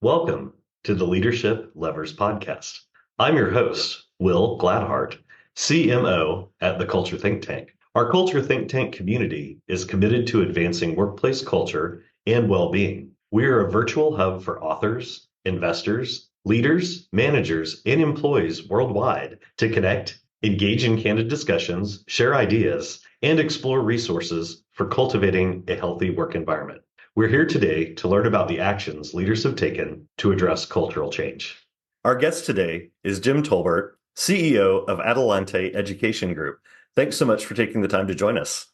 Welcome to the Leadership Levers Podcast. I'm your host, Will Gladhart, CMO at the Culture Think Tank. Our Culture Think Tank community is committed to advancing workplace culture and well-being. We are a virtual hub for authors, investors, leaders, managers, and employees worldwide to connect, engage in candid discussions, share ideas, and explore resources for cultivating a healthy work environment. We're here today to learn about the actions leaders have taken to address cultural change. Our guest today is Jim Tolbert, CEO of Adelante Education Group. Thanks so much for taking the time to join us.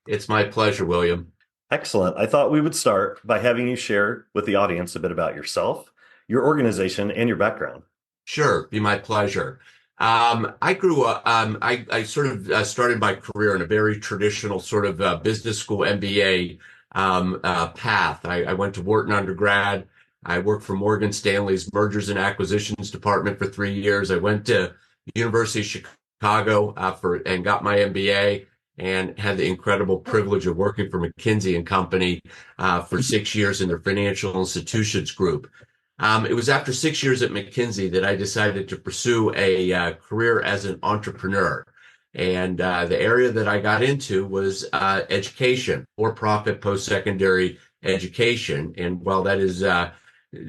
It's my pleasure, William. Excellent. I thought we would start by having you share with the audience a bit about yourself, your organization, and your background. Sure, be my pleasure. I grew up, I sort of started my career in a very traditional sort of business school MBA path. I went to Wharton undergrad. I worked for Morgan Stanley's mergers and acquisitions department for 3 years. I went to University of Chicago and got my MBA and had the incredible privilege of working for McKinsey Company for 6 years in their financial institutions group. It was after 6 years at McKinsey that I decided to pursue a career as an entrepreneur. And the area that I got into was education, for-profit post-secondary education. And while that is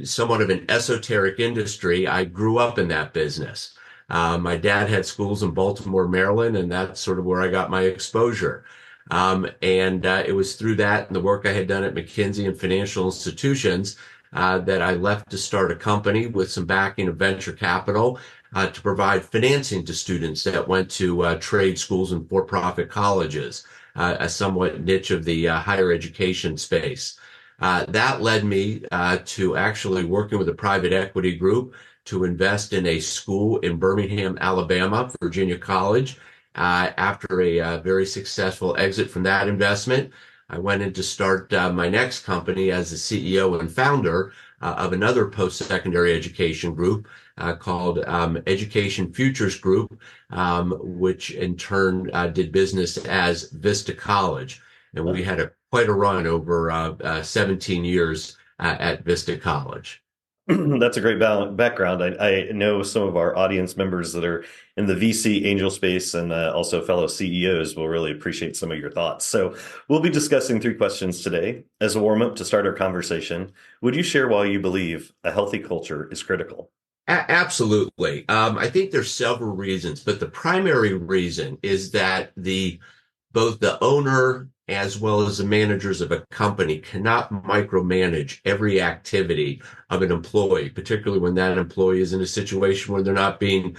somewhat of an esoteric industry, I grew up in that business. My dad had schools in Baltimore, Maryland, and that's sort of where I got my exposure. It was through that and the work I had done at McKinsey and financial institutions that I left to start a company with some backing of venture capital to provide financing to students that went to trade schools and for-profit colleges, a somewhat niche of the higher education space. That led me to actually working with a private equity group to invest in a school in Birmingham, Alabama, Virginia College. After a very successful exit from that investment, I went in to start my next company as the CEO and founder of another post-secondary education group called Education Futures Group, which in turn did business as Vista College. And we had quite a run over 17 years at Vista College. That's a great background. I know some of our audience members that are in the VC angel space and also fellow CEOs will really appreciate some of your thoughts. So we'll be discussing 3 questions today. As a warm-up to start our conversation, would you share why you believe a healthy culture is critical? Absolutely. I think there's several reasons, but the primary reason is that both the owner as well as the managers of a company cannot micromanage every activity of an employee, particularly when that employee is in a situation where they're not being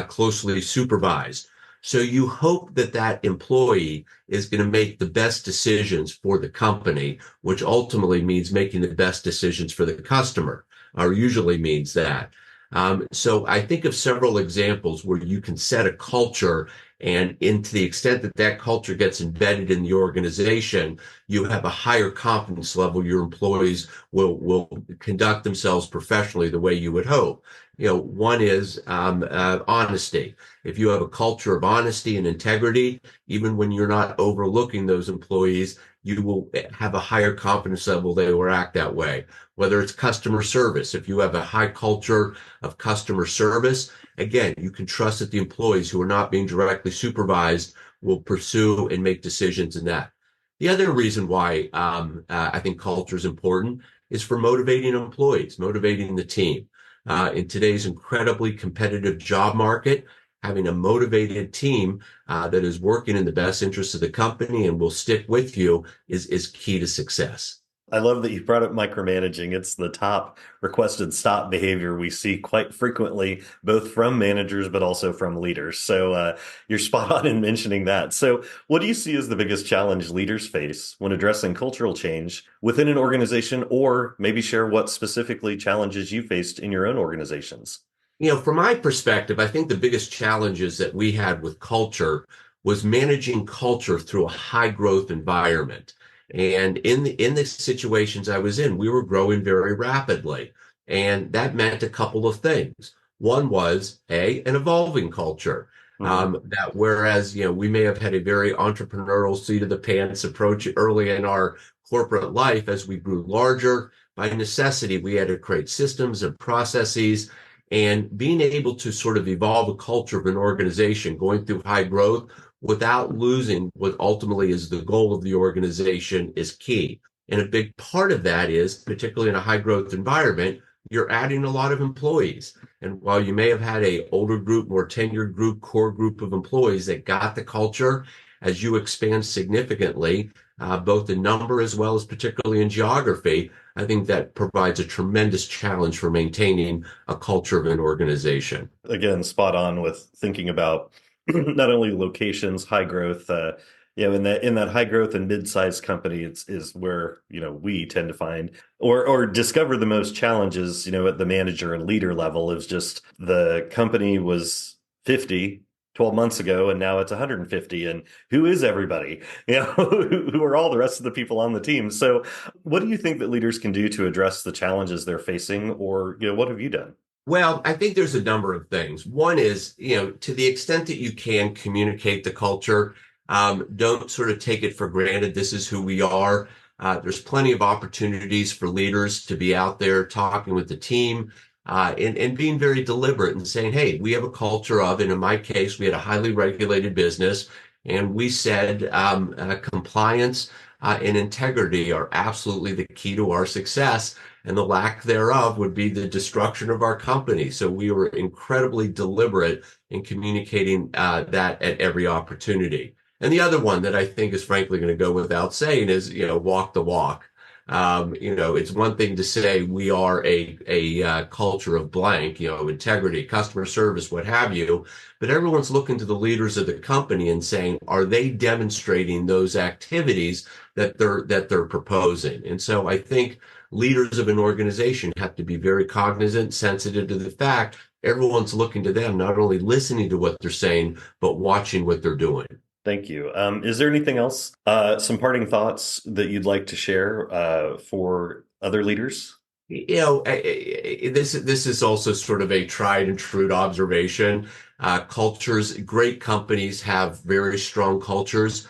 closely supervised. So you hope that that employee is going to make the best decisions for the company, which ultimately means making the best decisions for the customer, or usually means that. So I think of several examples where you can set a culture, and to the extent that that culture gets embedded in the organization, you have a higher confidence level. Your employees will conduct themselves professionally the way you would hope. One is honesty. If you have a culture of honesty and integrity, even when you're not overlooking those employees, you will have a higher confidence level they will act that way. Whether it's customer service, if you have a high culture of customer service, again, you can trust that the employees who are not being directly supervised will pursue and make decisions in that. The other reason why I think culture is important is for motivating employees, motivating the team. In today's incredibly competitive job market, having a motivated team that is working in the best interest of the company and will stick with you is key to success. I love that you brought up micromanaging. It's the top requested stop behavior we see quite frequently, both from managers, but also from leaders. So you're spot on in mentioning that. So what do you see as the biggest challenge leaders face when addressing cultural change within an organization, or maybe share what specifically challenges you faced in your own organizations? From my perspective, I think the biggest challenges that we had with culture was managing culture through a high growth environment. And in the situations I was in, we were growing very rapidly. And that meant a couple of things. One was an evolving culture. That whereas, we may have had a very entrepreneurial seat of the pants approach early in our corporate life, as we grew larger, by necessity, we had to create systems and processes. And being able to sort of evolve a culture of an organization going through high growth without losing what ultimately is the goal of the organization is key. And a big part of that is, particularly in a high growth environment, you're adding a lot of employees. And while you may have had a older group, more tenured group, core group of employees that got the culture, as you expand significantly, both in number as well as particularly in geography, I think that provides a tremendous challenge for maintaining a culture of an organization. Again, spot on with thinking about not only locations, high growth, in that high growth and mid-sized company, is where, we tend to find or discover the most challenges, at the manager and leader level. Is just the company was 50 12 months ago and now it's 150, and who is everybody? Who are all the rest of the people on the team? So what do you think that leaders can do to address the challenges they're facing, or, what have you done? Well, I think there's a number of things. One is, to the extent that you can communicate the culture, don't sort of take it for granted. This is who we are. There's plenty of opportunities for leaders to be out there talking with the team, and being very deliberate and saying, hey, we have a culture of, and in my case, we had a highly regulated business, and we said compliance and integrity are absolutely the key to our success, and the lack thereof would be the destruction of our company. So we were incredibly deliberate in communicating that at every opportunity. And the other one that I think is frankly going to go without saying is, walk the walk. It's one thing to say we are a culture of blank, integrity, customer service, what have you, but everyone's looking to the leaders of the company and saying, are they demonstrating those activities that they're proposing? And so I think leaders of an organization have to be very cognizant, sensitive to the fact everyone's looking to them, not only listening to what they're saying, but watching what they're doing. Thank you. Is there anything else, some parting thoughts that you'd like to share for other leaders? This is also sort of a tried and true observation. Cultures, great companies have very strong cultures.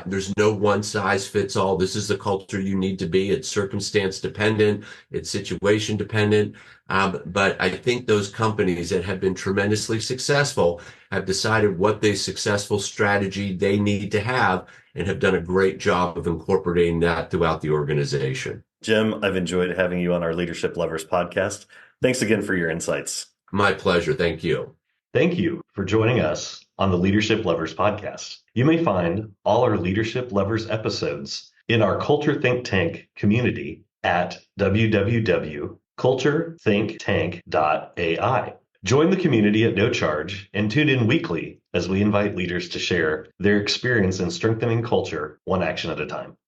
There's no one size fits all. This is the culture you need to be. It's circumstance dependent. It's situation dependent. But I think those companies that have been tremendously successful have decided what the successful strategy they need to have and have done a great job of incorporating that throughout the organization. Jim, I've enjoyed having you on our Leadership Lovers podcast. Thanks again for your insights. My pleasure. Thank you. Thank you for joining us on the Leadership Lovers podcast. You may find all our Leadership Lovers episodes in our Culture Think Tank community at www.culturethinktank.ai. Join the community at no charge and tune in weekly as we invite leaders to share their experience in strengthening culture one action at a time.